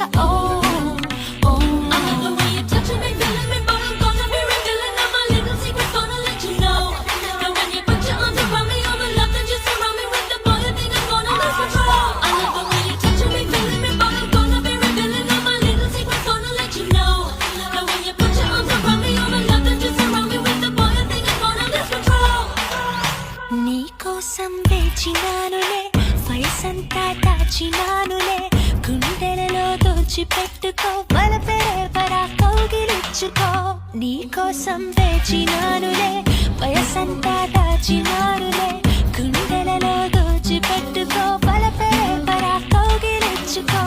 like a oh, oh. I love the way you're touching me, feeling me, but I'm gonna be revealing all my little secrets, gonna let you know. And when you put your arms around me, all the love that you surround me with, the boy, I think I'm gonna lose control. I love the way you're touching me, feeling me, but I'm gonna be revealing all my little secrets, gonna let you know. And when you put your arms around me, all the love that you surround me with, the boy, I think I'm gonna lose control. నీ కోసం వేచినానులే వయసంతా దాచినానులే గుండెలలో దోచిపెట్టుకో వలపెరేపరా కౌగిలించుకో నీ కోసం వేచినానులే వయసంతా దాచినానులే గుండెలలో దోచిపెట్టుకో వలపెరేపరా కౌగిలించుకో